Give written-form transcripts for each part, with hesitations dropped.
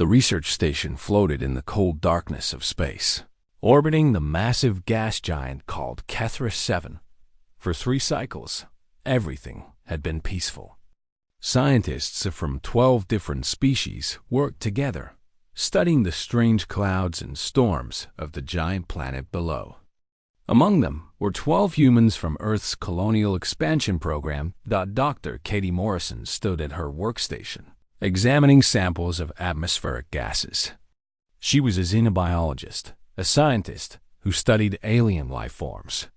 The research station floated in the cold darkness of space, orbiting the massive gas giant called Kethris 7. For 3 cycles, everything had been peaceful. Scientists from 12 different species worked together, studying the strange clouds and storms of the giant planet below. Among them were 12 humans from Earth's colonial expansion program. Dr. Katie Morrison stood at her workstation, examining samples of atmospheric gases. She was a xenobiologist, a scientist who studied alien life forms.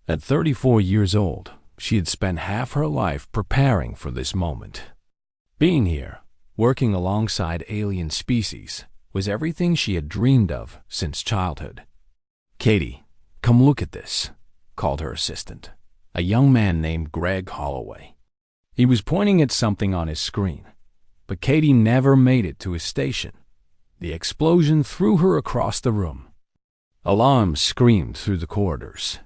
At 34 years old, she had spent half her life preparing for this moment. Being here, working alongside alien species, was everything she had dreamed of since childhood. "Katie, come look at this," called her assistant, a young man named Greg Holloway. He was pointing at something on his screen, but Katie never made it to his station. The explosion threw her across the room. Alarms screamed through the corridors.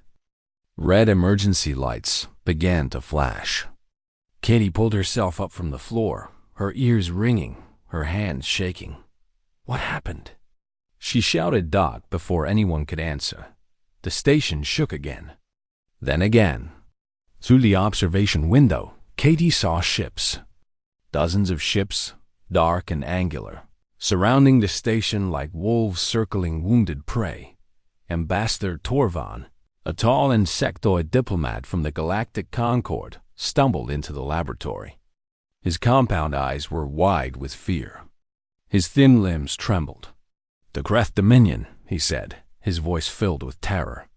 Red emergency lights began to flash. Katie pulled herself up from the floor, her ears ringing, her hands shaking. "What happened?" She shouted "Doc" before anyone could answer. The station shook again. Then again. Through the observation window, Katie saw ships. Dozens of ships, dark and angular, surrounding the station like wolves circling wounded prey. Ambassador Torvan, a tall insectoid diplomat from the Galactic Concord, stumbled into the laboratory. His compound eyes were wide with fear. His thin limbs trembled. "The Kreth Dominion," he said, his voice filled with terror.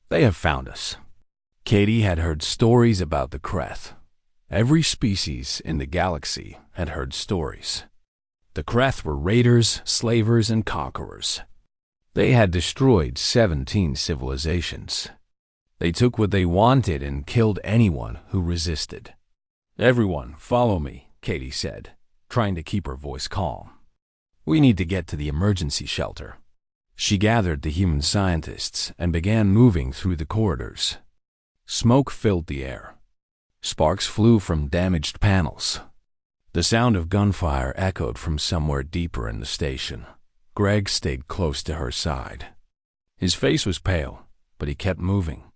"They have found us." Katie had heard stories about the Kreth. Every species in the galaxy had heard stories. The Kreth were raiders, slavers, and conquerors. They had destroyed 17 civilizations. They took what they wanted and killed anyone who resisted. "Everyone, follow me," Katie said, trying to keep her voice calm. "We need to get to the emergency shelter." She gathered the human scientists and began moving through the corridors. Smoke filled the air. Sparks flew from damaged panels. The sound of gunfire echoed from somewhere deeper in the station. Greg stayed close to her side. His face was pale, but he kept moving.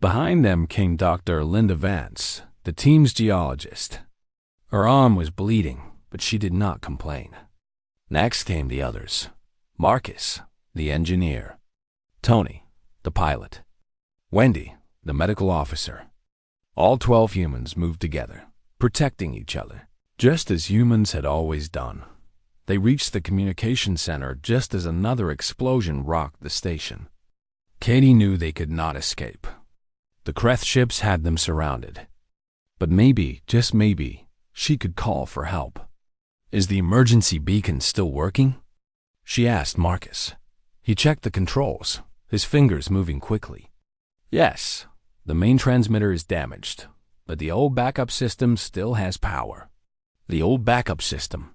Behind them came Dr. Linda Vance, the team's geologist. Her arm was bleeding, but she did not complain. Next came the others. Marcus, the engineer. Tony, the pilot. Wendy, the medical officer. All 12 humans moved together, protecting each other, just as humans had always done. They reached the communication center just as another explosion rocked the station. Katie knew they could not escape. The Kreth ships had them surrounded. But maybe, just maybe, she could call for help. "Is the emergency beacon still working?" she asked Marcus. He checked the controls, his fingers moving quickly. "Yes, the main transmitter is damaged, but the old backup system still has power." The old backup system.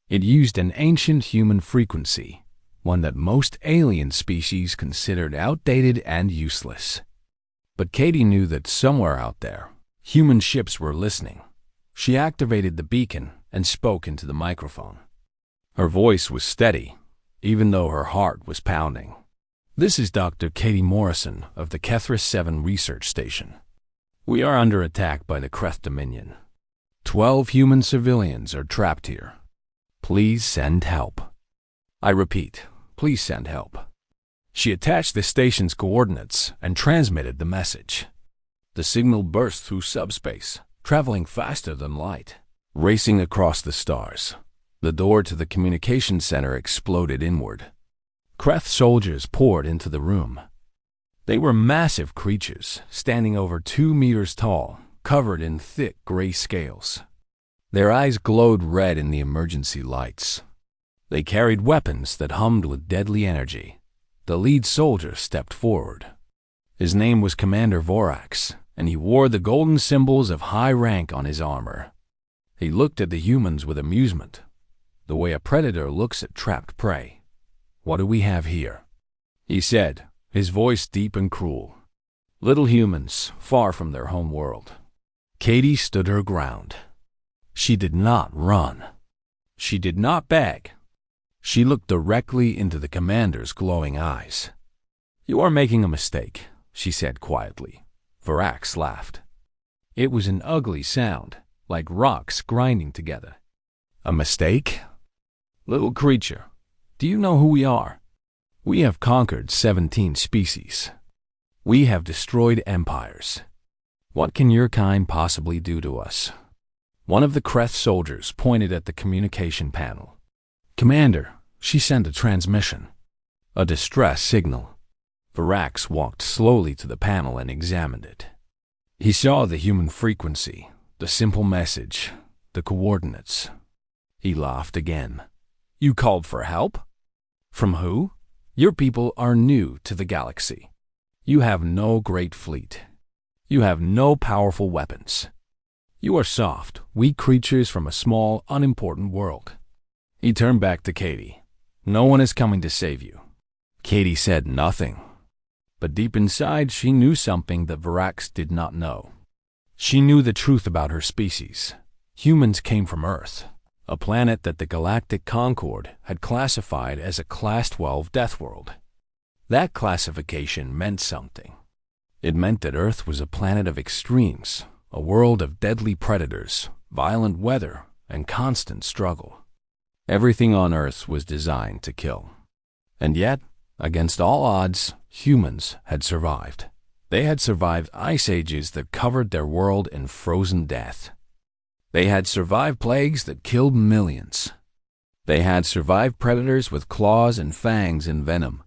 It used an ancient human frequency, one that most alien species considered outdated and useless. But Katie knew that somewhere out there, human ships were listening. She activated the beacon and spoke into the microphone. Her voice was steady, even though her heart was pounding. "This is Dr. Katie Morrison of the Kethris 7 research station. We are under attack by the Kreth Dominion. 12 human civilians are trapped here. Please send help. I repeat, please send help." She attached the station's coordinates and transmitted the message. The signal burst through subspace, traveling faster than light, racing across the stars. The door to the communication center exploded inward. Kreth soldiers poured into the room. They were massive creatures, standing over 2 meters tall, covered in thick gray scales. Their eyes glowed red in the emergency lights. They carried weapons that hummed with deadly energy. The lead soldier stepped forward. His name was Commander Vorax, and he wore the golden symbols of high rank on his armor. He looked at the humans with amusement, the way a predator looks at trapped prey. "What do we have here?" he said, his voice deep and cruel. Little humans, far from their home world. Katie stood her ground. She did not run. She did not beg. She looked directly into the commander's glowing eyes. "You are making a mistake," she said quietly. Varax laughed. It was an ugly sound, like rocks grinding together. "A mistake? Little creature, do you know who we are? We have conquered 17 species. We have destroyed empires. What can your kind possibly do to us?" One of the Kreth soldiers pointed at the communication panel. "Commander, she sent a transmission. A distress signal." Varax walked slowly to the panel and examined it. He saw the human frequency, the simple message, the coordinates. He laughed again. "You called for help? From who? Your people are new to the galaxy. You have no great fleet. You have no powerful weapons. You are soft, weak creatures from a small, unimportant world." He turned back to Katie. "No one is coming to save you." Katie said nothing. But deep inside, she knew something that Varax did not know. She knew the truth about her species. Humans came from Earth, a planet that the Galactic Concord had classified as a Class 12 death world. That classification meant something. It meant that Earth was a planet of extremes, a world of deadly predators, violent weather, and constant struggle. Everything on Earth was designed to kill. And yet, against all odds, humans had survived. They had survived ice ages that covered their world in frozen death. They had survived plagues that killed millions. They had survived predators with claws and fangs and venom.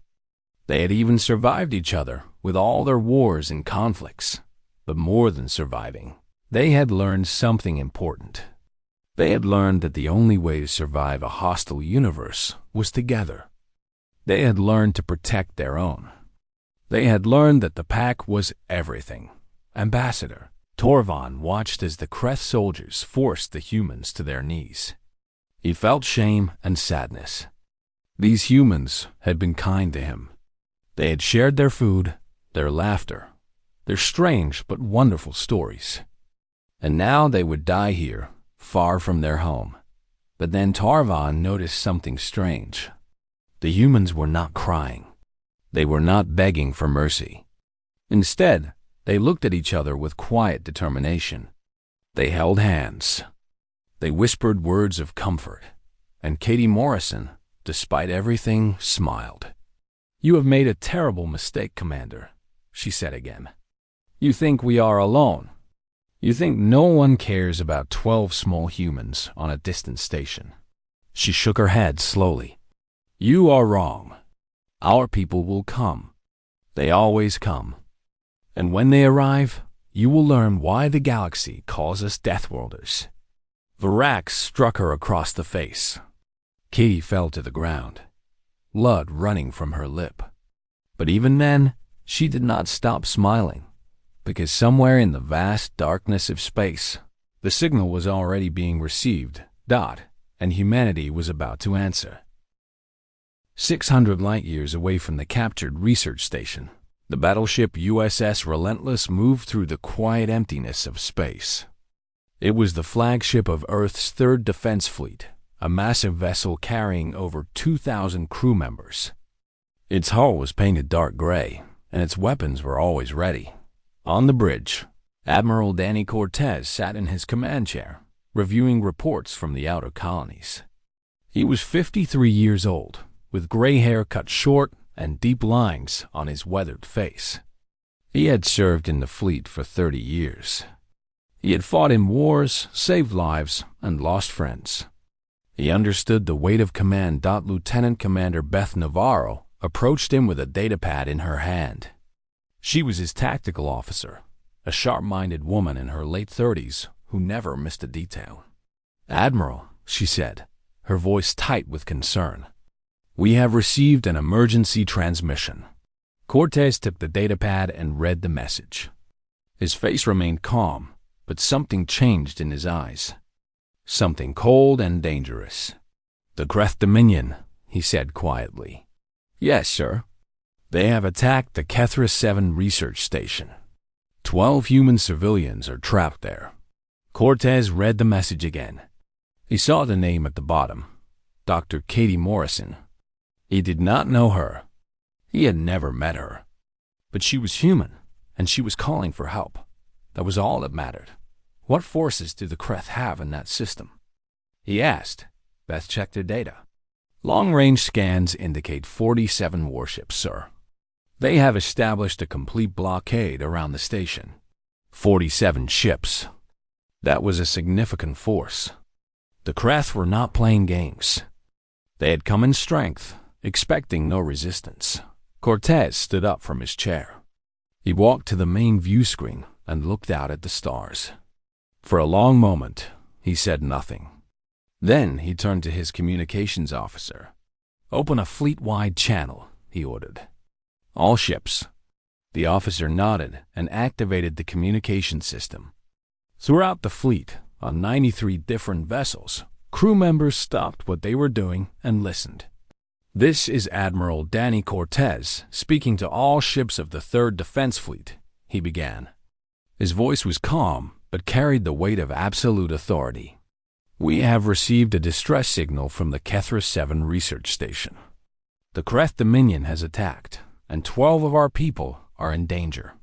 They had even survived each other with all their wars and conflicts. But more than surviving, they had learned something important. They had learned that the only way to survive a hostile universe was together. They had learned to protect their own. They had learned that the pack was everything. Ambassador Torvon watched as the Kreth soldiers forced the humans to their knees. He felt shame and sadness. These humans had been kind to him. They had shared their food, their laughter, their strange but wonderful stories. And now they would die here, far from their home. But then Torvon noticed something strange. The humans were not crying. They were not begging for mercy. Instead, they looked at each other with quiet determination. They held hands. They whispered words of comfort. And Katie Morrison, despite everything, smiled. "You have made a terrible mistake, Commander," she said again. "You think we are alone. You think no one cares about 12 small humans on a distant station." She shook her head slowly. "You are wrong. Our people will come. They always come. And when they arrive, you will learn why the galaxy calls us Deathworlders." Varax struck her across the face. Katie fell to the ground, blood running from her lip. But even then, she did not stop smiling, because somewhere in the vast darkness of space, the signal was already being received, and humanity was about to answer. 600 light-years away from the captured research station, the battleship USS Relentless moved through the quiet emptiness of space. It was the flagship of Earth's 3rd Defense Fleet, a massive vessel carrying over 2,000 crew members. Its hull was painted dark gray, and its weapons were always ready. On the bridge, Admiral Danny Cortez sat in his command chair, reviewing reports from the outer colonies. He was 53 years old, with gray hair cut short and deep lines on his weathered face. He had served in the fleet for 30 years. He had fought in wars, saved lives, and lost friends. He understood the weight of command. Lieutenant Commander Beth Navarro approached him with a datapad in her hand. She was his tactical officer, a sharp-minded woman in her late 30s who never missed a detail. "Admiral," she said, her voice tight with concern, "we have received an emergency transmission." Cortez took the datapad and read the message. His face remained calm, but something changed in his eyes. Something cold and dangerous. "The Kreth Dominion," he said quietly. "Yes, sir." "They have attacked the Kethra 7 research station. 12 human civilians are trapped there." Cortez read the message again. He saw the name at the bottom. Dr. Katie Morrison. He did not know her. He had never met her. But she was human, and she was calling for help. That was all that mattered. What forces do the Kreth have in that system? He asked. Beth checked her data. Long-range scans indicate 47 warships, sir. They have established a complete blockade around the station. 47 ships. That was a significant force. The Kreth were not playing games. They had come in strength, expecting no resistance. Cortez stood up from his chair. He walked to the main view screen and looked out at the stars. For a long moment, he said nothing. Then he turned to his communications officer. "Open a fleet-wide channel," he ordered. "All ships." The officer nodded and activated the communication system. Throughout the fleet, on 93 different vessels, crew members stopped what they were doing and listened. "This is Admiral Danny Cortez speaking to all ships of the 3rd Defense Fleet," he began. His voice was calm, but carried the weight of absolute authority. "We have received a distress signal from the Kethra 7 research station. The Kreth Dominion has attacked, and 12 of our people are in danger."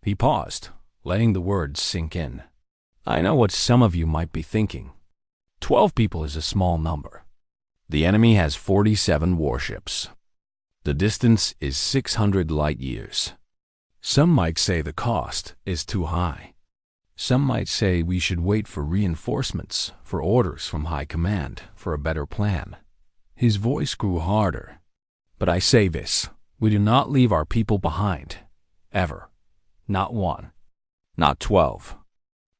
He paused, letting the words sink in. "I know what some of you might be thinking. 12 people is a small number. The enemy has 47 warships. The distance is 600 light years. Some might say the cost is too high. Some might say we should wait for reinforcements, for orders from high command, for a better plan." His voice grew harder. "But I say this, we do not leave our people behind. Ever. Not one. Not 12.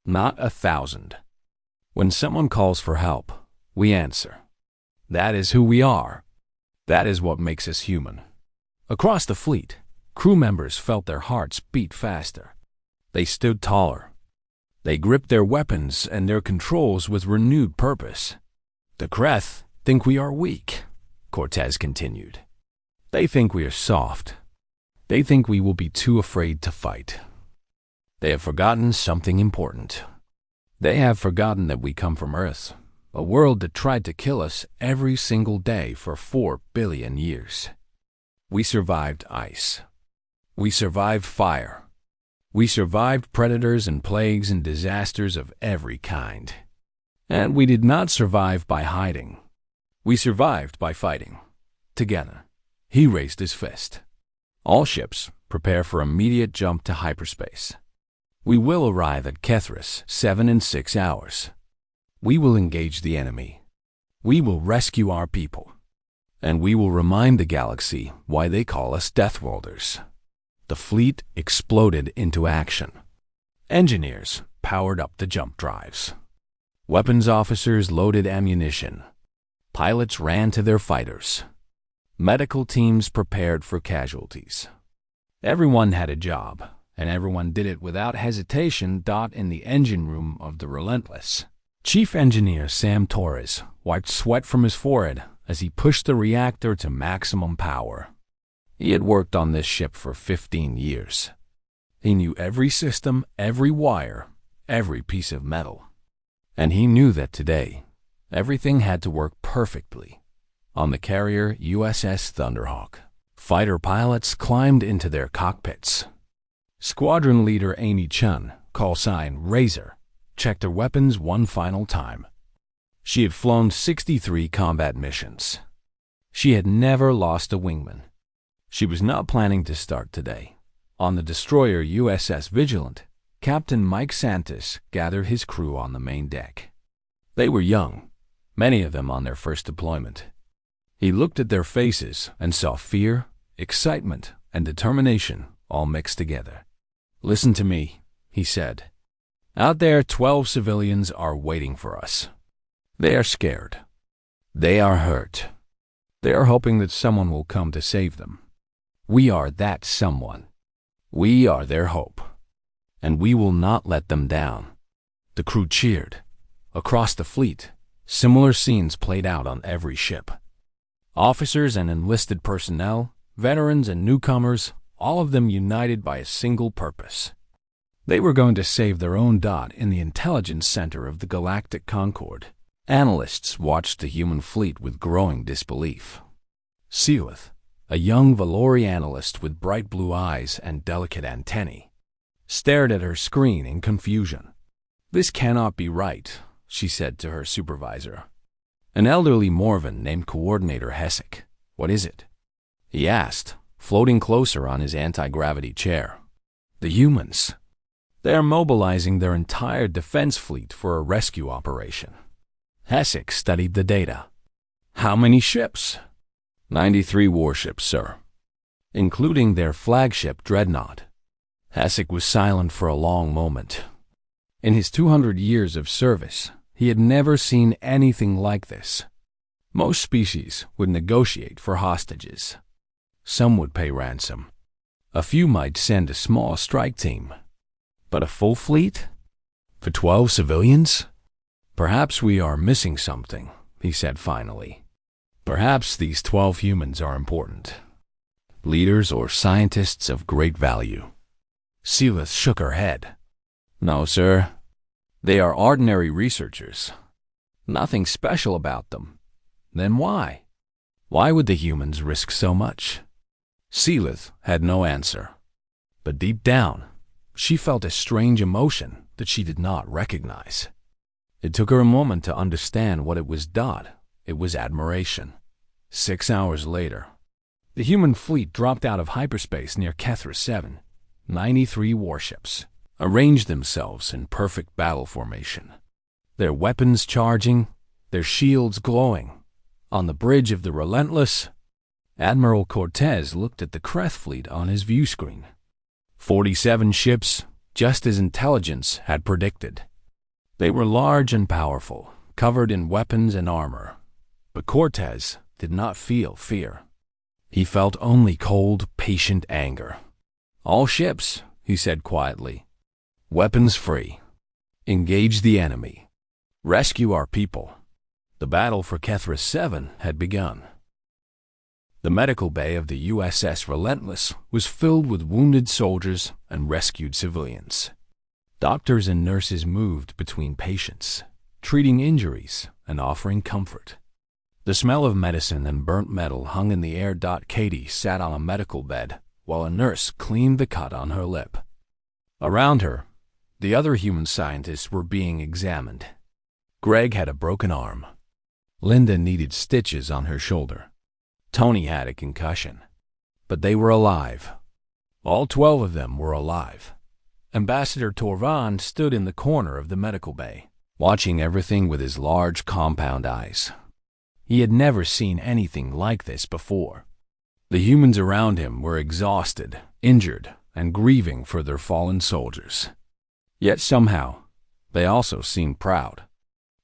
Not 1,000. When someone calls for help, we answer. That is who we are. That is what makes us human." Across the fleet, crew members felt their hearts beat faster. They stood taller. They gripped their weapons and their controls with renewed purpose. "The Kreth think we are weak," Cortez continued. "They think we are soft. They think we will be too afraid to fight. They have forgotten something important. They have forgotten that we come from Earth, a world that tried to kill us every single day for 4 billion years. We survived ice. We survived fire. We survived predators and plagues and disasters of every kind. And we did not survive by hiding. We survived by fighting. Together." He raised his fist. "All ships, prepare for immediate jump to hyperspace. We will arrive at Kethris 7 in 6 hours. We will engage the enemy. We will rescue our people. And we will remind the galaxy why they call us Deathworlders." The fleet exploded into action. Engineers powered up the jump drives. Weapons officers loaded ammunition. Pilots ran to their fighters. Medical teams prepared for casualties. Everyone had a job, and everyone did it without hesitation. In the engine room of the Relentless, Chief Engineer Sam Torres wiped sweat from his forehead as he pushed the reactor to maximum power. He had worked on this ship for 15 years. He knew every system, every wire, every piece of metal. And he knew that today, everything had to work perfectly. On the carrier USS Thunderhawk, fighter pilots climbed into their cockpits. Squadron leader Amy Chun, call sign Razor, checked her weapons one final time. She had flown 63 combat missions. She had never lost a wingman. She was not planning to start today. On the destroyer USS Vigilant, Captain Mike Santos gathered his crew on the main deck. They were young, many of them on their first deployment. He looked at their faces and saw fear, excitement, and determination all mixed together. "Listen to me," he said. "Out there, 12 civilians are waiting for us. They are scared. They are hurt. They are hoping that someone will come to save them. We are that someone. We are their hope. And we will not let them down." The crew cheered. Across the fleet, similar scenes played out on every ship. Officers and enlisted personnel, veterans and newcomers, all of them united by a single purpose. They were going to save their own dot in the intelligence center of the Galactic Concord. Analysts watched the human fleet with growing disbelief. Seelith, a young Valori analyst with bright blue eyes and delicate antennae, stared at her screen in confusion. "This cannot be right," she said to her supervisor. An elderly Morvan named Coordinator Hessick. "What is it?" he asked, floating closer on his anti-gravity chair. "The humans. They are mobilizing their entire defense fleet for a rescue operation." Hessick studied the data. "How many ships?" 93 warships, sir, including their flagship dreadnought." Hessick was silent for a long moment. In his 200 years of service, he had never seen anything like this. Most species would negotiate for hostages. Some would pay ransom. A few might send a small strike team. But a full fleet? For 12 civilians? "Perhaps we are missing something," he said finally. "Perhaps these 12 humans are important. Leaders or scientists of great value." Seelith shook her head. "No, sir. They are ordinary researchers. Nothing special about them. Then why? Why would the humans risk so much?" Seelith had no answer. But deep down, she felt a strange emotion that she did not recognize. It took her a moment to understand what it was. It was admiration. 6 hours later, the human fleet dropped out of hyperspace near Kethra 7. 93 warships arranged themselves in perfect battle formation, their weapons charging, their shields glowing. On the bridge of the Relentless, Admiral Cortez looked at the Kreth fleet on his view screen. 47 ships, just as intelligence had predicted. They were large and powerful, covered in weapons and armor. But Cortez did not feel fear. He felt only cold, patient anger. "All ships," he said quietly. "Weapons free. Engage the enemy. Rescue our people." The battle for Kethra 7 had begun. The medical bay of the USS Relentless was filled with wounded soldiers and rescued civilians. Doctors and nurses moved between patients, treating injuries and offering comfort. The smell of medicine and burnt metal hung in the air. Katie sat on a medical bed while a nurse cleaned the cut on her lip. Around her, the other human scientists were being examined. Greg had a broken arm. Linda needed stitches on her shoulder. Tony had a concussion. But they were alive. All 12 of them were alive. Ambassador Torvan stood in the corner of the medical bay, watching everything with his large compound eyes. He had never seen anything like this before. The humans around him were exhausted, injured, and grieving for their fallen soldiers. Yet somehow, they also seemed proud.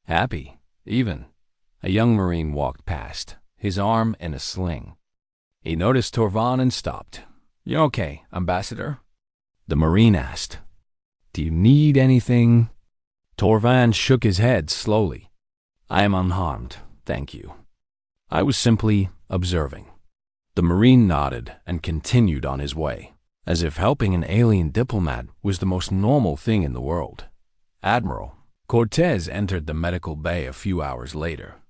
Happy, even. A young Marine walked past, his arm in a sling. He noticed Torvan and stopped. "You okay, Ambassador?" The Marine asked. "Do you need anything?" Torvan shook his head slowly. "I am unharmed, thank you. I was simply observing." The Marine nodded and continued on his way, as if helping an alien diplomat was the most normal thing in the world. Admiral Cortez entered the medical bay a few hours later.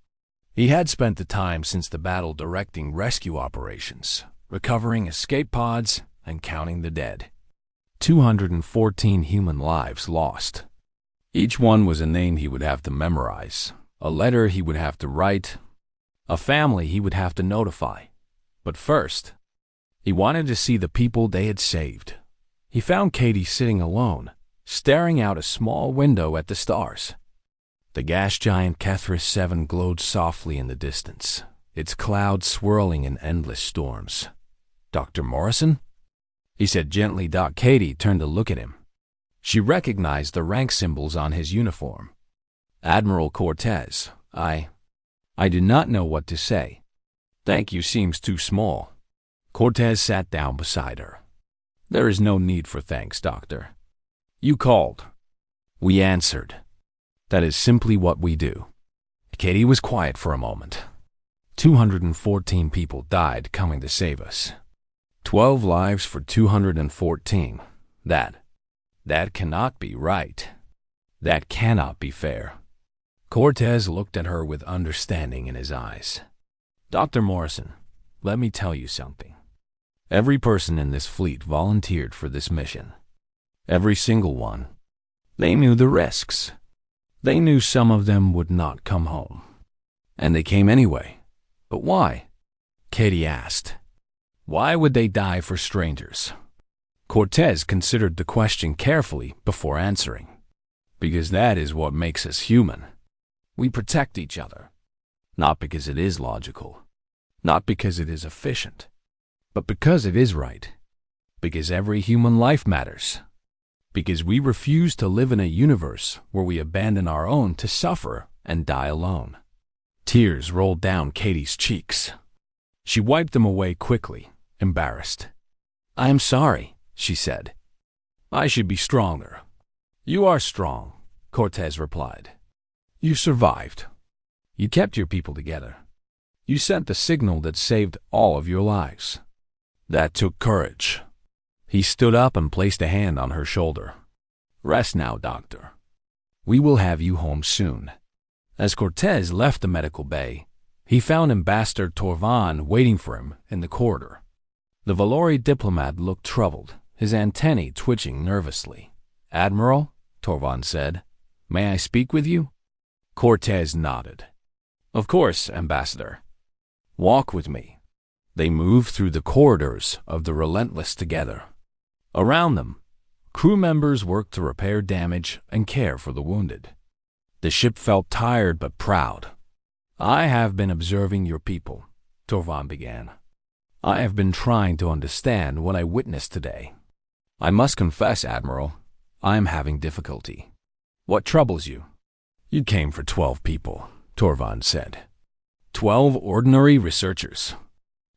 He had spent the time since the battle directing rescue operations, recovering escape pods, and counting the dead. 214 human lives lost. Each one was a name he would have to memorize, a letter he would have to write, a family he would have to notify. But first, he wanted to see the people they had saved. He found Katie sitting alone, staring out a small window at the stars. The gas giant Kethra 7 glowed softly in the distance, its clouds swirling in endless storms. "Dr. Morrison?" he said gently. Katie turned to look at him. She recognized the rank symbols on his uniform. "Admiral Cortez, I do not know what to say. Thank you seems too small." Cortez sat down beside her. "There is no need for thanks, Doctor. You called. We answered. That is simply what we do." Katie was quiet for a moment. 214 people died coming to save us. 12 lives for 214. That cannot be right. That cannot be fair. Cortez looked at her with understanding in his eyes. Dr. Morrison, let me tell you something. Every person in this fleet volunteered for this mission. Every single one. They knew the risks. They knew some of them would not come home. And they came anyway. But why? Katie asked. Why would they die for strangers? Cortez considered the question carefully before answering. Because that is what makes us human. We protect each other. Not because it is logical. Not because it is efficient. But because it is right. Because every human life matters. Because we refuse to live in a universe where we abandon our own to suffer and die alone. Tears rolled down Katie's cheeks. She wiped them away quickly, embarrassed. I am sorry, she said. I should be stronger. You are strong, Cortez replied. You survived. You kept your people together. You sent the signal that saved all of your lives. That took courage. He stood up and placed a hand on her shoulder. Rest now, Doctor. We will have you home soon. As Cortez left the medical bay, he found Ambassador Torvan waiting for him in the corridor. The Valori diplomat looked troubled, his antennae twitching nervously. Admiral, Torvan said, may I speak with you? Cortez nodded. Of course, Ambassador. Walk with me. They moved through the corridors of the Relentless together. Around them, crew members worked to repair damage and care for the wounded. The ship felt tired but proud. I have been observing your people, Torvan began. I have been trying to understand what I witnessed today. I must confess, Admiral, I am having difficulty. What troubles you? You came for 12 people, Torvan said. 12 ordinary researchers.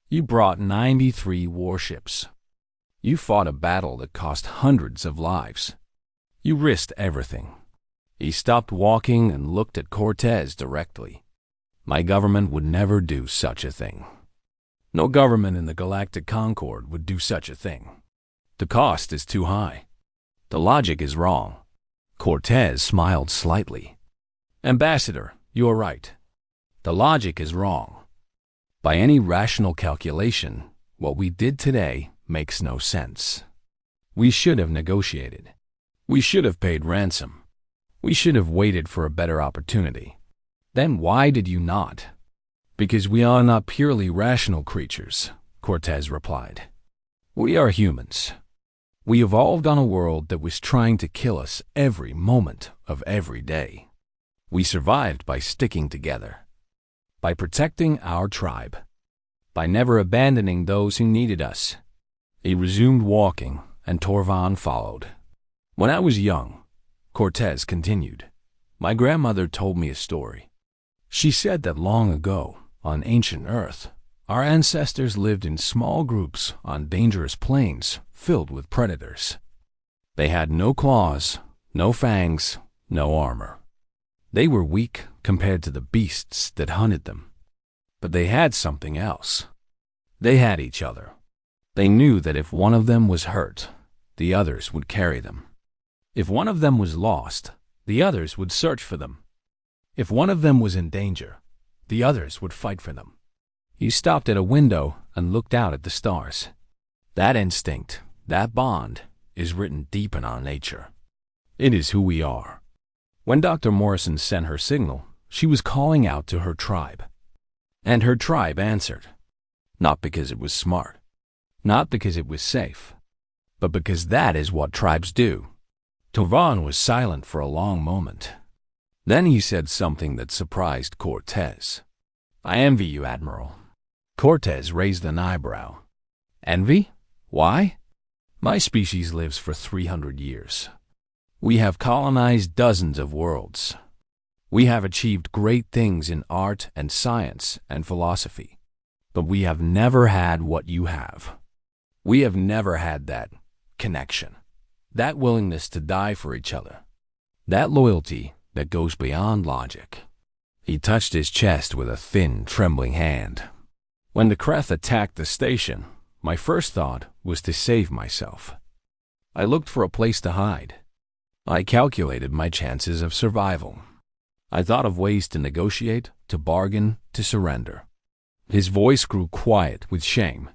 You brought 93 warships. You fought a battle that cost hundreds of lives. You risked everything. He stopped walking and looked at Cortez directly. My government would never do such a thing. No government in the Galactic Concord would do such a thing. The cost is too high. The logic is wrong. Cortez smiled slightly. Ambassador, you are right. The logic is wrong. By any rational calculation, what we did today makes no sense. We should have negotiated. We should have paid ransom. We should have waited for a better opportunity. Then why did you not? Because we are not purely rational creatures, Cortez replied. We are humans. We evolved on a world that was trying to kill us every moment of every day. We survived by sticking together, by protecting our tribe, by never abandoning those who needed us. He resumed walking, and Torvan followed. When I was young, Cortez continued, my grandmother told me a story. She said that long ago, on ancient Earth, our ancestors lived in small groups on dangerous plains filled with predators. They had no claws, no fangs, no armor. They were weak compared to the beasts that hunted them. But they had something else. They had each other. They knew that if one of them was hurt, the others would carry them. If one of them was lost, the others would search for them. If one of them was in danger, the others would fight for them. He stopped at a window and looked out at the stars. That instinct, that bond, is written deep in our nature. It is who we are. When Dr. Morrison sent her signal, she was calling out to her tribe. And her tribe answered. Not because it was smart, not because it was safe, but because that is what tribes do. Torvan was silent for a long moment. Then he said something that surprised Cortez. I envy you, Admiral. Cortez raised an eyebrow. Envy? Why? My species lives for 300 years. We have colonized dozens of worlds. We have achieved great things in art and science and philosophy. But we have never had what you have. We have never had that connection, that willingness to die for each other, that loyalty that goes beyond logic. He touched his chest with a thin, trembling hand. When the Kreth attacked the station, my first thought was to save myself. I looked for a place to hide. I calculated my chances of survival. I thought of ways to negotiate, to bargain, to surrender. His voice grew quiet with shame.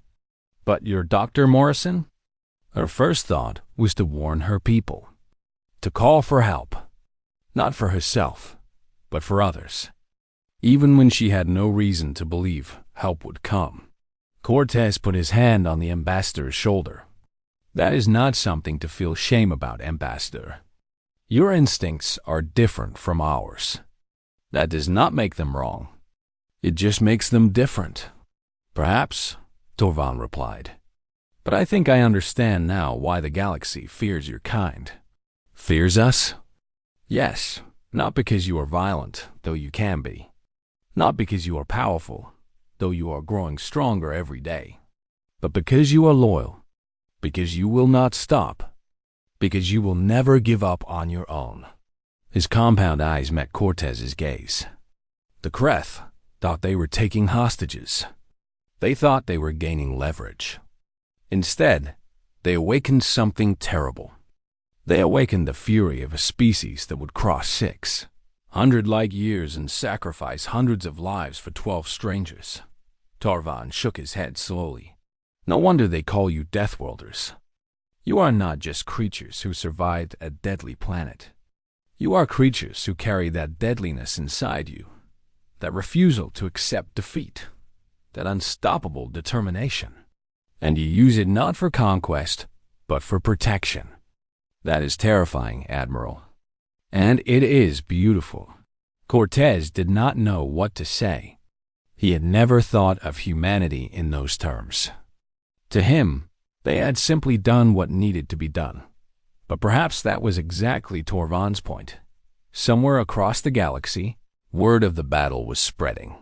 But your Dr. Morrison? Her first thought was to warn her people, to call for help, not for herself, but for others. Even when she had no reason to believe help would come. Cortez put his hand on the ambassador's shoulder. That is not something to feel shame about, Ambassador. Your instincts are different from ours. That does not make them wrong. It just makes them different. Perhaps, Torvan replied. But I think I understand now why the galaxy fears your kind. Fears us? Yes, not because you are violent, though you can be. Not because you are powerful, though you are growing stronger every day. But because you are loyal, because you will not stop, because you will never give up on your own. His compound eyes met Cortez's gaze. The Kreth thought they were taking hostages. They thought they were gaining leverage. Instead, they awakened something terrible. They awakened the fury of a species that would cross 600 light years and sacrifice hundreds of lives for 12 strangers. Torvan shook his head slowly. No wonder they call you Deathworlders. You are not just creatures who survived a deadly planet. You are creatures who carry that deadliness inside you, that refusal to accept defeat, that unstoppable determination. And you use it not for conquest, but for protection. That is terrifying, Admiral. And it is beautiful. Cortez did not know what to say. He had never thought of humanity in those terms. To him, they had simply done what needed to be done. But perhaps that was exactly Torvan's point. Somewhere across the galaxy, word of the battle was spreading.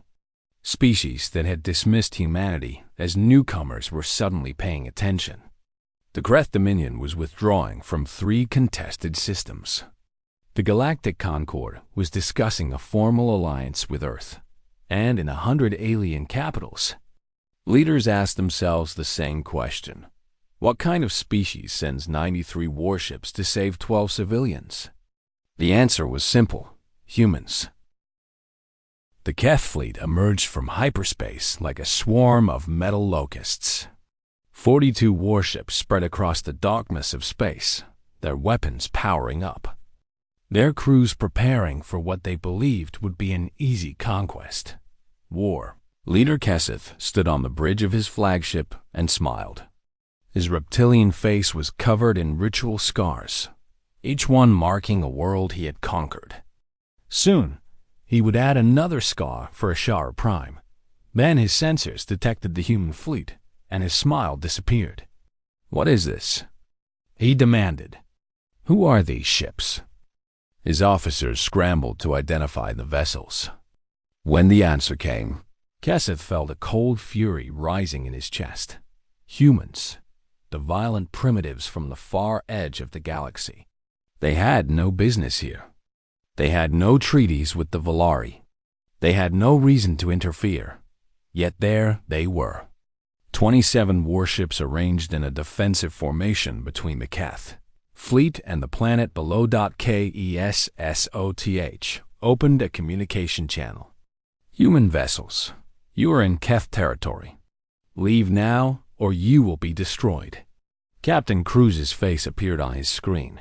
Species that had dismissed humanity as newcomers were suddenly paying attention. The Kreth Dominion was withdrawing from 3 contested systems. The Galactic Concord was discussing a formal alliance with Earth, and in 100 alien capitals, leaders asked themselves the same question. What kind of species sends 93 warships to save 12 civilians? The answer was simple: humans. The Keth fleet emerged from hyperspace like a swarm of metal locusts. 42 warships spread across the darkness of space, their weapons powering up. Their crews preparing for what they believed would be an easy conquest. War. Leader Kesseth stood on the bridge of his flagship and smiled. His reptilian face was covered in ritual scars, each one marking a world he had conquered. Soon, he would add another scar for Ashara Prime. Then his sensors detected the human fleet, and his smile disappeared. "What is this?" he demanded. "Who are these ships?" His officers scrambled to identify the vessels. When the answer came, Kesseth felt a cold fury rising in his chest. Humans, the violent primitives from the far edge of the galaxy. They had no business here. They had no treaties with the Volari. They had no reason to interfere. Yet there they were. 27 warships arranged in a defensive formation between the Keth fleet and the planet below. KESSOTH opened a communication channel. "Human vessels, you are in Keth territory. Leave now, or you will be destroyed." Captain Cruz's face appeared on his screen.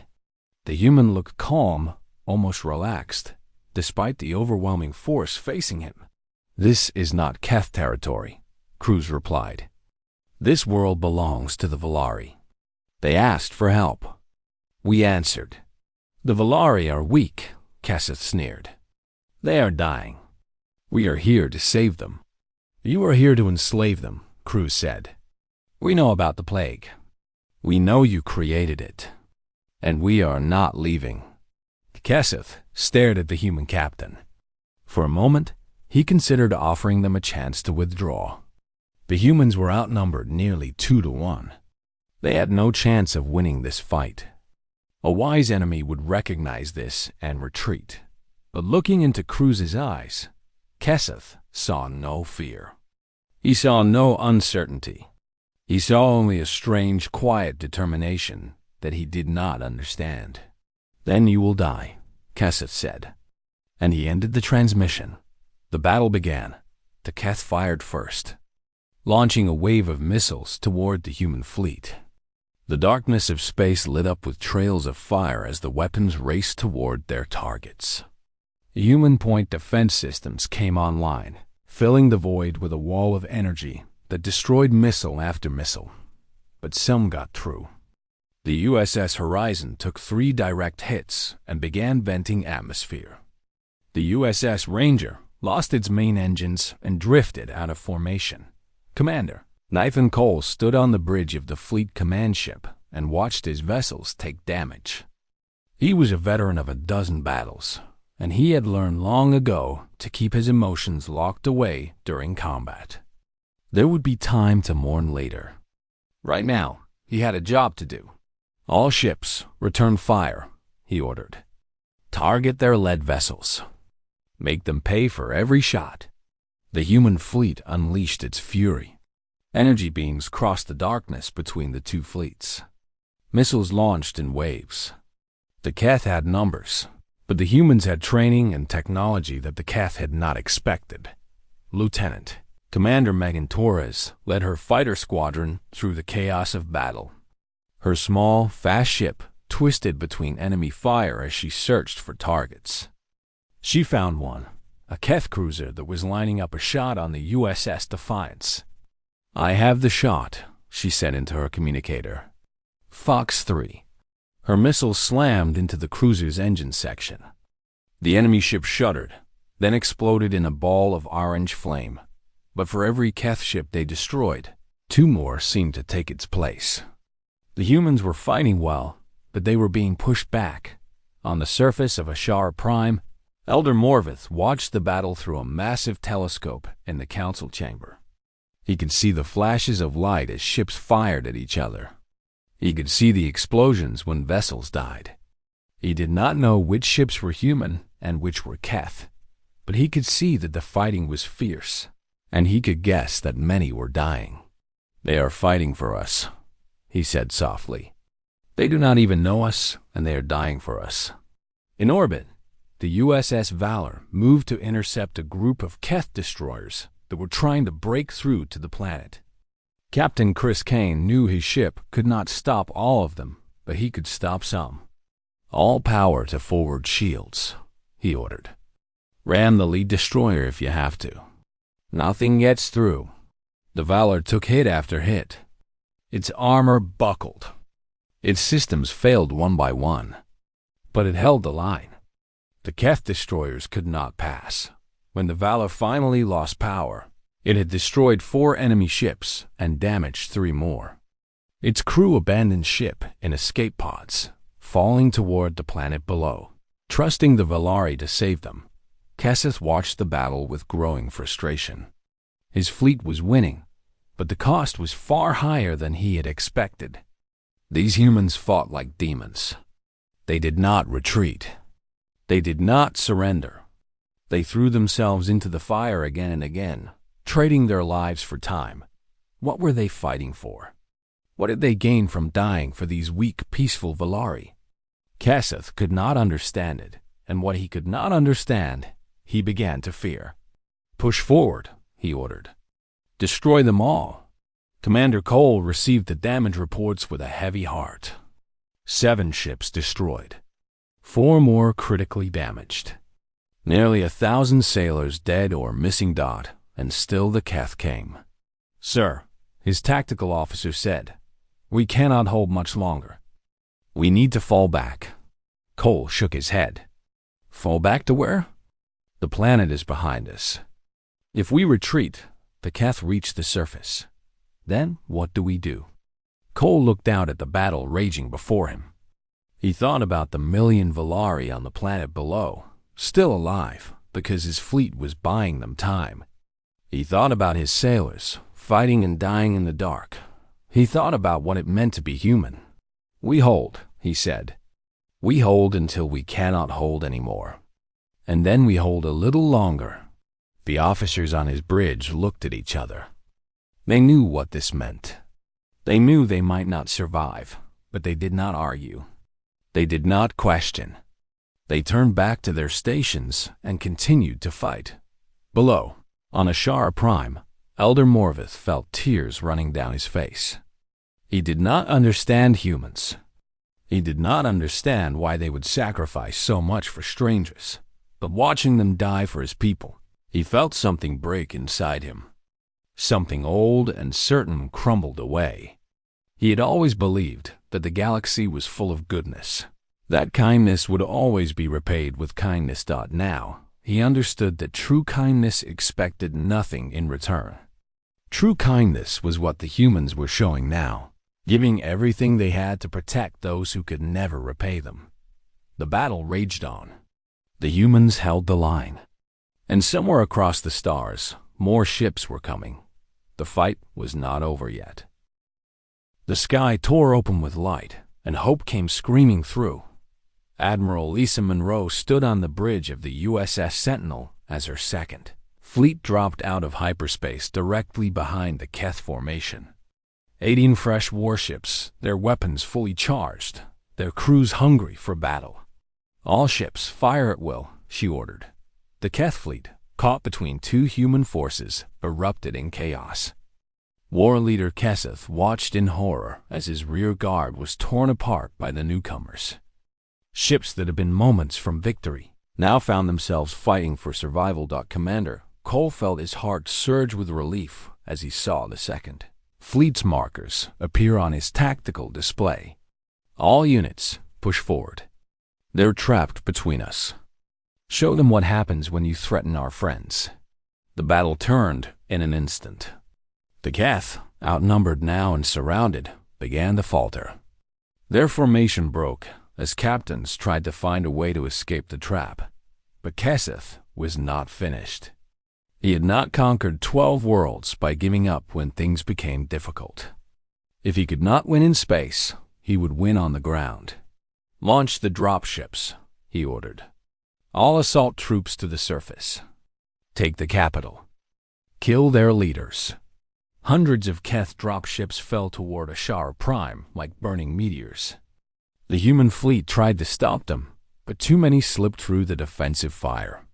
The human looked calm, almost relaxed, despite the overwhelming force facing him. "This is not Keth territory," Cruz replied. "This world belongs to the Volari. They asked for help. We answered." "The Volari are weak," Kesseth sneered. "They are dying. We are here to save them." "You are here to enslave them," Cruz said. "We know about the plague. We know you created it. And we are not leaving." Kesseth stared at the human captain. For a moment, he considered offering them a chance to withdraw. The humans were outnumbered nearly 2-1. They had no chance of winning this fight. A wise enemy would recognize this and retreat. But looking into Cruz's eyes, Kesseth saw no fear. He saw no uncertainty. He saw only a strange, quiet determination that he did not understand. "Then you will die," Kesseth said. and he ended the transmission. The battle began. The Keth fired first, launching a wave of missiles toward the human fleet. The darkness of space lit up with trails of fire as the weapons raced toward their targets. The human point defense systems came online, filling the void with a wall of energy that destroyed missile after missile. But some got through. The USS Horizon took 3 direct hits and began venting atmosphere. The USS Ranger lost its main engines and drifted out of formation. Commander Nathan Cole stood on the bridge of the fleet command ship and watched his vessels take damage. He was a veteran of a dozen battles, and he had learned long ago to keep his emotions locked away during combat. There would be time to mourn later. Right now, he had a job to do. All ships, return fire, he ordered. Target their lead vessels. Make them pay for every shot. The human fleet unleashed its fury. Energy beams crossed the darkness between the 2 fleets. Missiles launched in waves. The Keth had numbers, but the humans had training and technology that the Keth had not expected. Lieutenant Commander Megan Torres led her fighter squadron through the chaos of battle. Her small, fast ship twisted between enemy fire as she searched for targets. She found one, a Keth cruiser that was lining up a shot on the USS Defiance. "I have the shot," she said into her communicator. Fox 3. Her missile slammed into the cruiser's engine section. The enemy ship shuddered, then exploded in a ball of orange flame. But for every Keth ship they destroyed, 2 more seemed to take its place. The humans were fighting well, but they were being pushed back. On the surface of Ashara Prime, Elder Morvith watched the battle through a massive telescope in the council chamber. He could see the flashes of light as ships fired at each other. He could see the explosions when vessels died. He did not know which ships were human and which were Keth, but he could see that the fighting was fierce, and he could guess that many were dying. "They are fighting for us," he said softly. "They do not even know us, and they are dying for us." In orbit, the USS Valor moved to intercept a group of Keth destroyers that were trying to break through to the planet. Captain Chris Kane knew his ship could not stop all of them, but he could stop some. "All power to forward shields," he ordered. "Ram the lead destroyer if you have to. Nothing gets through." The Valor took hit after hit. Its armor buckled. Its systems failed one by one, but it held the line. The Keth destroyers could not pass. When the Valor finally lost power, it had destroyed 4 enemy ships and damaged 3 more. Its crew abandoned ship in escape pods, falling toward the planet below. Trusting the Valari to save them, Kesseth watched the battle with growing frustration. His fleet was winning, but the cost was far higher than he had expected. These humans fought like demons. They did not retreat. They did not surrender. They threw themselves into the fire again and again, trading their lives for time. What were they fighting for? What did they gain from dying for these weak, peaceful Valari? Kesseth could not understand it, and what he could not understand, he began to fear. "Push forward," he ordered. "Destroy them all." Commander Cole received the damage reports with a heavy heart. 7 ships destroyed. 4 more critically damaged. Nearly 1,000 sailors dead or missing dot, and still the Keth came. "Sir," his tactical officer said, "we cannot hold much longer. We need to fall back." Cole shook his head. "Fall back to where?" "The planet is behind us. If we retreat, the Keth reach the surface. Then what do we do?" Cole looked out at the battle raging before him. He thought about the 1,000,000 Valari on the planet below, still alive because his fleet was buying them time. He thought about his sailors, fighting and dying in the dark. He thought about what it meant to be human. "We hold," he said. "We hold until we cannot hold anymore. And then we hold a little longer." The officers on his bridge looked at each other. They knew what this meant. They knew they might not survive, but they did not argue. They did not question. They turned back to their stations and continued to fight. Below, on Ashara Prime, Elder Morvith felt tears running down his face. He did not understand humans. He did not understand why they would sacrifice so much for strangers, but watching them die for his people, he felt something break inside him. Something old and certain crumbled away. He had always believed that the galaxy was full of goodness. That kindness would always be repaid with kindness. Now, he understood that true kindness expected nothing in return. True kindness was what the humans were showing now, giving everything they had to protect those who could never repay them. The battle raged on. The humans held the line. And somewhere across the stars, more ships were coming. The fight was not over yet. The sky tore open with light, and hope came screaming through. Admiral Lisa Monroe stood on the bridge of the USS Sentinel as her second fleet dropped out of hyperspace directly behind the Keth formation. 18 fresh warships, their weapons fully charged, their crews hungry for battle. All ships fire at will, she ordered. The Keth fleet, caught between two human forces, erupted in chaos. War leader Kesseth watched in horror as his rear guard was torn apart by the newcomers. Ships that had been moments from victory now found themselves fighting for survival. Commander Cole felt his heart surge with relief as he saw the second fleet's markers appear on his tactical display. All units, push forward. They're trapped between us. Show them what happens when you threaten our friends. The battle turned in an instant. The Keth, outnumbered now and surrounded, began to falter. Their formation broke as captains tried to find a way to escape the trap. But Kesseth was not finished. He had not conquered 12 worlds by giving up when things became difficult. If he could not win in space, he would win on the ground. Launch the dropships, he ordered. All assault troops to the surface. Take the capital. Kill their leaders. Hundreds of Keth dropships fell toward Ashara Prime like burning meteors. The human fleet tried to stop them, but too many slipped through the defensive fire.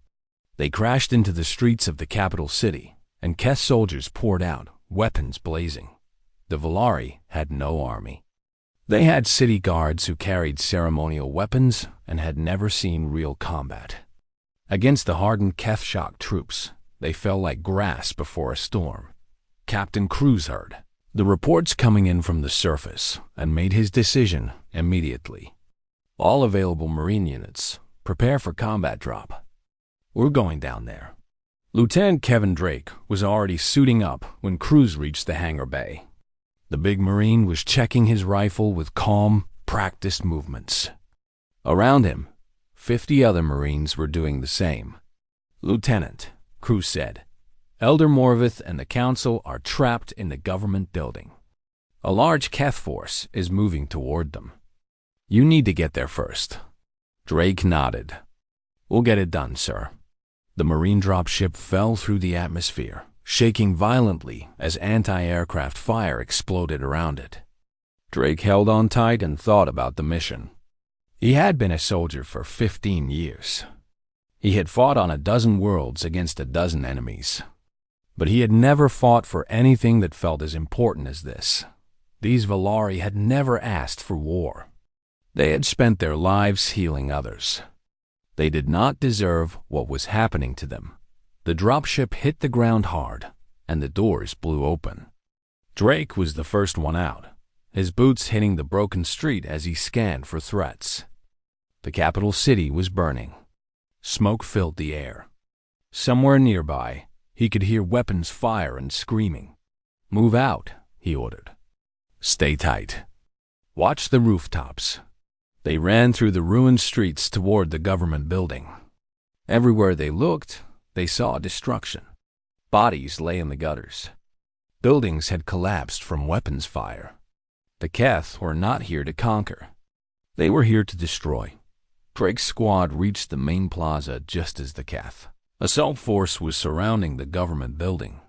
They crashed into the streets of the capital city, and Keth soldiers poured out, weapons blazing. The Valari had no army. They had city guards who carried ceremonial weapons and had never seen real combat. Against the hardened Keth shock troops, they fell like grass before a storm. Captain Cruz heard the reports coming in from the surface and made his decision immediately. All available Marine units, prepare for combat drop. We're going down there. Lieutenant Kevin Drake was already suiting up when Cruz reached the hangar bay. The big Marine was checking his rifle with calm, practiced movements. Around him, 50 other Marines were doing the same. Lieutenant, Cruz said, Elder Morvith and the Council are trapped in the government building. A large Keth force is moving toward them. You need to get there first. Drake nodded. We'll get it done, sir. The Marine dropship fell through the atmosphere, shaking violently as anti-aircraft fire exploded around it. Drake held on tight and thought about the mission. He had been a soldier for 15 years. He had fought on a dozen worlds against a dozen enemies. But he had never fought for anything that felt as important as this. These Valari had never asked for war. They had spent their lives healing others. They did not deserve what was happening to them. The dropship hit the ground hard, and the doors blew open. Drake was the first one out, his boots hitting the broken street as he scanned for threats. The capital city was burning. Smoke filled the air. Somewhere nearby, he could hear weapons fire and screaming. Move out, he ordered. Stay tight. Watch the rooftops. They ran through the ruined streets toward the government building. Everywhere they looked, they saw destruction. Bodies lay in the gutters. Buildings had collapsed from weapons fire. The Keth were not here to conquer. They were here to destroy. Drake's squad reached the main plaza just as the Keth assault force was surrounding the government building.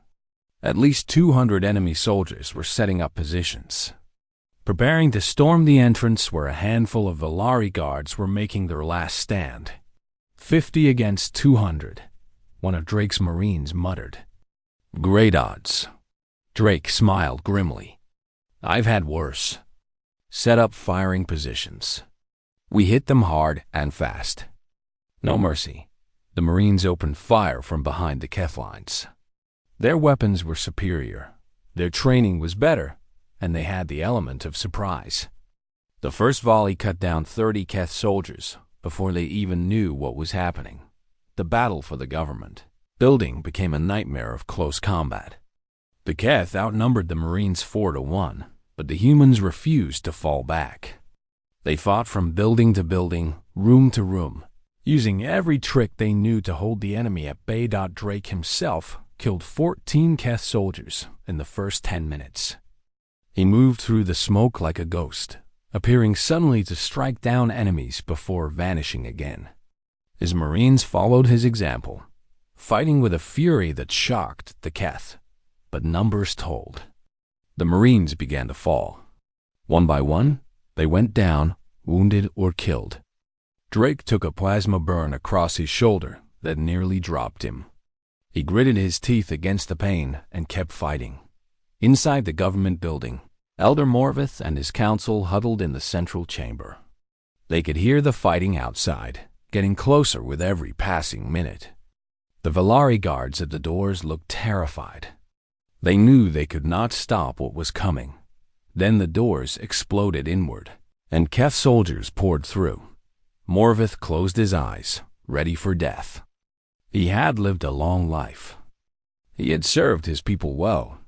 At least 200 enemy soldiers were setting up positions. preparing to storm the entrance where a handful of Valari guards were making their last stand. 50 against 200, one of Drake's Marines muttered. Great odds. Drake smiled grimly. I've had worse. Set up firing positions. We hit them hard and fast. No mercy. The Marines opened fire from behind the Keth lines. Their weapons were superior, their training was better, and they had the element of surprise. The first volley cut down 30 Keth soldiers before they even knew what was happening. The battle for the government building became a nightmare of close combat. The Keth outnumbered the Marines 4-1, but the humans refused to fall back. They fought from building to building, room to room, using every trick they knew to hold the enemy at bay. Drake himself killed 14 Keth soldiers in the first 10 minutes. He moved through the smoke like a ghost, appearing suddenly to strike down enemies before vanishing again. His Marines followed his example, fighting with a fury that shocked the Keth, but numbers told. The Marines began to fall. One by one, they went down, wounded or killed. Drake took a plasma burn across his shoulder that nearly dropped him. He gritted his teeth against the pain and kept fighting. Inside the government building, Elder Morvith and his council huddled in the central chamber. They could hear the fighting outside, getting closer with every passing minute. The Valari guards at the doors looked terrified. They knew they could not stop what was coming. Then the doors exploded inward, and Keth soldiers poured through. Morvith closed his eyes, ready for death. He had lived a long life. He had served his people well.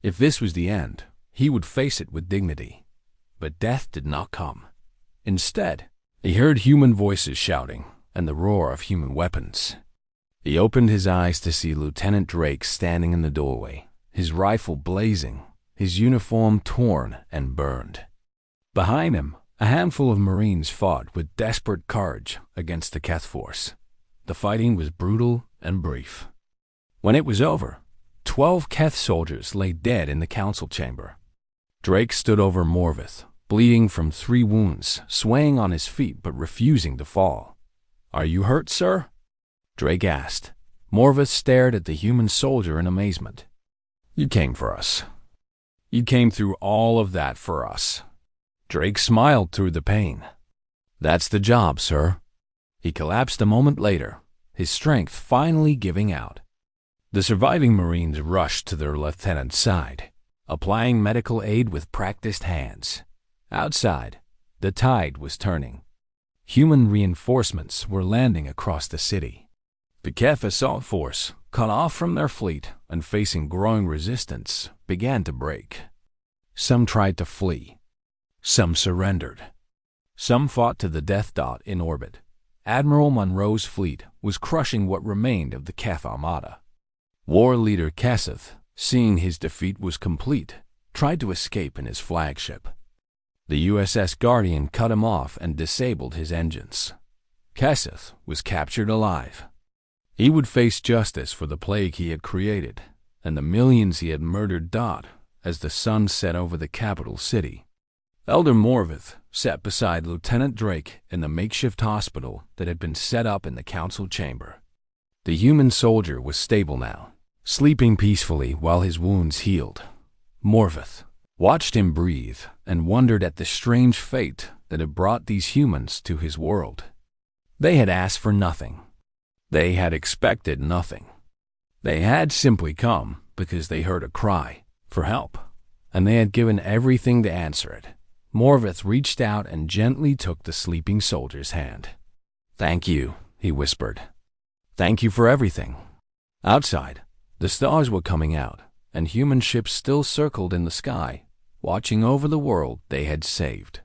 If this was the end, he would face it with dignity. But death did not come. Instead, he heard human voices shouting and the roar of human weapons. He opened his eyes to see Lieutenant Drake standing in the doorway, his rifle blazing, his uniform torn and burned. Behind him, a handful of Marines fought with desperate courage against the Keth force. The fighting was brutal and brief. When it was over, 12 Keth soldiers lay dead in the council chamber. Drake stood over Morvith, bleeding from 3 wounds, swaying on his feet but refusing to fall. "Are you hurt, sir?" Drake asked. Morvith stared at the human soldier in amazement. "You came for us. You came through all of that for us." Drake smiled through the pain. "That's the job, sir." He collapsed a moment later, his strength finally giving out. The surviving Marines rushed to their lieutenant's side, applying medical aid with practiced hands. Outside, the tide was turning. Human reinforcements were landing across the city. The Keth assault force, cut off from their fleet and facing growing resistance, began to break. Some tried to flee. Some surrendered. Some fought to the death dot in orbit. Admiral Monroe's fleet was crushing what remained of the Keth armada. War leader Kesseth, seeing his defeat was complete, tried to escape in his flagship. The USS Guardian cut him off and disabled his engines. Kesseth was captured alive. He would face justice for the plague he had created and the millions he had murdered. As the sun set over the capital city, Elder Morvith sat beside Lieutenant Drake in the makeshift hospital that had been set up in the council chamber. The human soldier was stable now, sleeping peacefully while his wounds healed. Morvith watched him breathe and wondered at the strange fate that had brought these humans to his world. They had asked for nothing. They had expected nothing. They had simply come because they heard a cry for help, and they had given everything to answer it. Morvith reached out and gently took the sleeping soldier's hand. "Thank you," he whispered. "Thank you for everything." Outside, the stars were coming out, and human ships still circled in the sky, watching over the world they had saved.